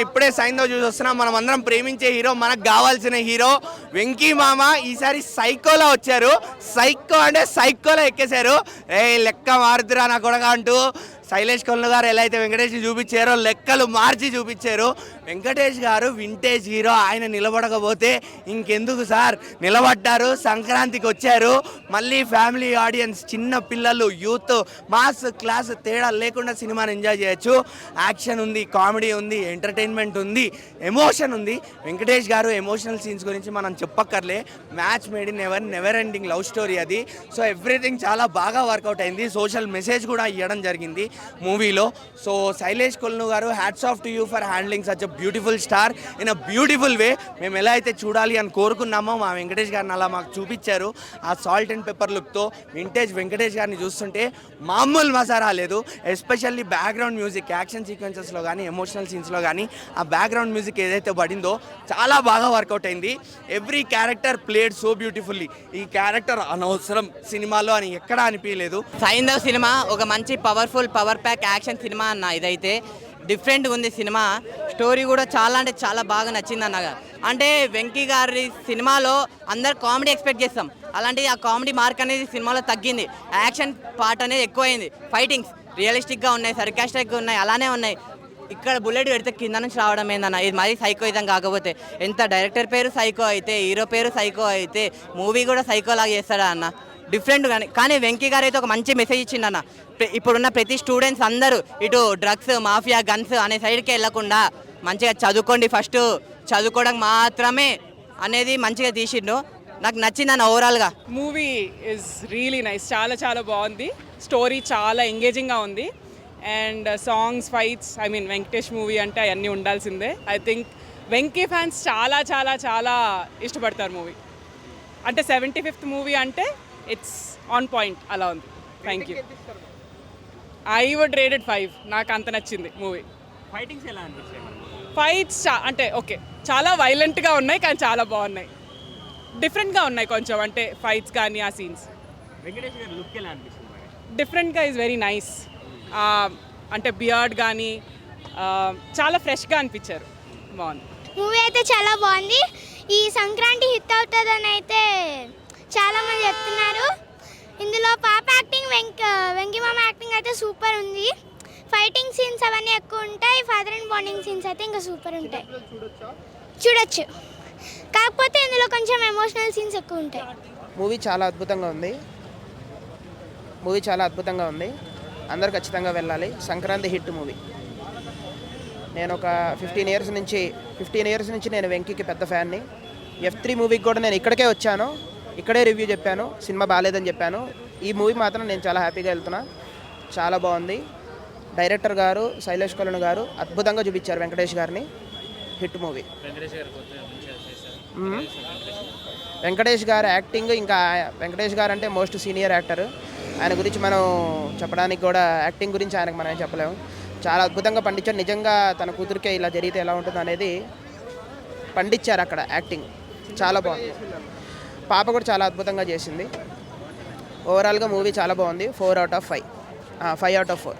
ఇప్పుడే సైన్తో చూసి వస్తున్నాం. మనం అందరం ప్రేమించే హీరో, మనకు కావాల్సిన హీరో వెంకీ మామ ఈసారి సైకోలో వచ్చారు. సైకో అంటే సైకోలో ఎక్కేశారు. లెక్క మారుతురా నా కొడగా అంటూ శైలేష్ కొల్లు గారు ఎలా అయితే వెంకటేష్ని చూపించారో లెక్కలు మార్చి చూపించారు. వెంకటేష్ గారు వింటేజ్ హీరో, ఆయన నిలబడకపోతే ఇంకెందుకు సార్, నిలబడ్డారు. సంక్రాంతికి వచ్చారు. మళ్ళీ ఫ్యామిలీ ఆడియన్స్, చిన్న పిల్లలు, యూత్, మాస్ క్లాస్ తేడా లేకుండా సినిమాని ఎంజాయ్ చేయొచ్చు. యాక్షన్ ఉంది, కామెడీ ఉంది, ఎంటర్టైన్మెంట్ ఉంది, ఎమోషన్ ఉంది. వెంకటేష్ గారు ఎమోషనల్ సీన్స్ గురించి మనం చెప్పక్కర్లే. Match made in never ending love story అది. సో ఎవ్రీథింగ్ చాలా బాగా వర్కౌట్ అయింది. సోషల్ మెసేజ్ కూడా ఇవ్వడం జరిగింది మూవీలో. సో శైలేష్ కొల్లు గారు, hats off to you for handling such a beautiful star in a beautiful way. మేము ఎలా అయితే చూడాలి అని కోరుకున్నామో మా వెంకటేష్ గారిని అలా మాకు చూపించారు. ఆ సాల్ట్ అండ్ పెప్పర్ లుక్తో వింటేజ్ వెంకటేష్ గారిని చూస్తుంటే మామూలు మజా రాలేదు. ఎస్పెషల్లీ బ్యాక్గ్రౌండ్ మ్యూజిక్, యాక్షన్ సీక్వెన్సెస్లో కానీ ఎమోషనల్ సీన్స్లో కానీ ఆ బ్యాక్గ్రౌండ్ మ్యూజిక్ ఏదైతే పడిందో చాలా బాగా వర్కౌట్ అయింది. Every character played so beautifully. ఈ క్యారెక్టర్ అనవసరం సినిమాలో అని ఎక్కడా అనిపించలేదు. సైంధవ్ సినిమా ఒక మంచి పవర్ ప్యాక్ యాక్షన్ సినిమా అన్న. ఇదైతే డిఫరెంట్గా ఉంది సినిమా. స్టోరీ కూడా చాలా అంటే చాలా బాగా నచ్చింది అన్న. అంటే వెంకీ గారి సినిమాలో అందరు కామెడీ ఎక్స్పెక్ట్ చేస్తాం, అలాంటిది ఆ కామెడీ మార్క్ అనేది సినిమాలో తగ్గింది. యాక్షన్ పార్ట్ అనేది ఎక్కువైంది. ఫైటింగ్స్ రియలిస్టిక్గా ఉన్నాయి, సర్కాస్టిక్గా ఉన్నాయి, అలానే ఉన్నాయి. ఇక్కడ బుల్లెట్ పెడితే కింద నుంచి రావడం ఏందన్న, ఇది మరీ సైకోయిజం కాకపోతే. ఎంత డైరెక్టర్ పేరు సైకో అయితే, హీరో పేరు సైకో అయితే, మూవీ కూడా సైకో లాగా చేస్తాడా అన్న. డిఫరెంట్ కానీ వెంకీ గారు అయితే ఒక మంచి మెసేజ్ ఇచ్చిండన్న. ఇప్పుడున్న ప్రతి స్టూడెంట్స్ అందరూ ఇటు డ్రగ్స్, మాఫియా, గన్స్ అనే సైడ్కి వెళ్ళకుండా మంచిగా చదువుకోండి, ఫస్ట్ చదువుకోవడం మాత్రమే అనేది మంచిగా తీసిండు. నాకు నచ్చిందన్న ఓవరాల్గా. మూవీ ఇస్ రియలీ నైస్, చాలా చాలా బాగుంది. స్టోరీ చాలా ఎంగేజింగ్గా ఉంది. And songs, fights, I mean Venkatesh movie అంటే అవన్నీ ఉండాల్సిందే. ఐ థింక్ వెంకీ ఫ్యాన్స్ చాలా చాలా చాలా ఇష్టపడతారు మూవీ. అంటే 75th మూవీ అంటే ఇట్స్ ఆన్ పాయింట్, అలా ఉంది. Thank you. I would rated 5. నాకు అంత నచ్చింది మూవీ. ఫైటింగ్స్ ఎలా అనిపించాయి? ఫైట్స్ అంటే ఓకే, చాలా వైలెంట్గా ఉన్నాయి కానీ చాలా బాగున్నాయి. డిఫరెంట్గా ఉన్నాయి కొంచెం, అంటే ఫైట్స్ కానీ ఆ సీన్స్. వెంకటేష్ గారి లుక్ ఎలా అనిపిస్తుంది? డిఫరెంట్గా ఈజ్ వెరీ నైస్. అంటే బియర్డ్ కానీ చాలా ఫ్రెష్గా అనిపించారు. బాగుంది మూవీ అయితే, చాలా బాగుంది. ఈ సంక్రాంతి హిట్ అవుతుందని అయితే చాలామంది చెప్తున్నారు. ఇందులో పాప యాక్టింగ్, వెంకీ మామ యాక్టింగ్ అయితే సూపర్ ఉంది. ఫైటింగ్ సీన్స్ అవన్నీ ఎక్కువ ఉంటాయి. ఫాదర్ అండ్ బాండింగ్ సీన్స్ అయితే ఇంకా సూపర్ ఉంటాయి, చూడొచ్చు. కాకపోతే ఇందులో కొంచెం ఎమోషనల్ సీన్స్ ఎక్కువ ఉంటాయి. మూవీ చాలా అద్భుతంగా ఉంది. అందరు ఖచ్చితంగా వెళ్ళాలి. Sankranti hit movie. నేను ఒక 15 ఇయర్స్ నుంచి నేను వెంకీకి పెద్ద ఫ్యాన్ని. F3 మూవీకి కూడా నేను ఇక్కడికే వచ్చాను, ఇక్కడే రివ్యూ చెప్పాను, సినిమా బాగాలేదని చెప్పాను. ఈ మూవీ మాత్రం నేను చాలా హ్యాపీగా వెళ్తున్నా. చాలా బాగుంది. డైరెక్టర్ గారు శైలేష్ కొల్లు గారు అద్భుతంగా చూపించారు వెంకటేష్ గారిని. Hit movie. వెంకటేష్ గారు యాక్టింగ్, ఇంకా వెంకటేష్ గారు అంటే మోస్ట్ సీనియర్ యాక్టర్. ఆయన గురించి మనం చెప్పడానికి కూడా, యాక్టింగ్ గురించి ఆయనకు మనం చెప్పలేము. చాలా అద్భుతంగా పండించారు. నిజంగా తన కూతురికే ఇలా జరిగితే ఎలా ఉంటుంది అనేది పండించారు అక్కడ. యాక్టింగ్ చాలా బాగుంది. పాప కూడా చాలా అద్భుతంగా చేసింది. ఓవరాల్గా మూవీ చాలా బాగుంది. 4 out of 5. 5 out of 4.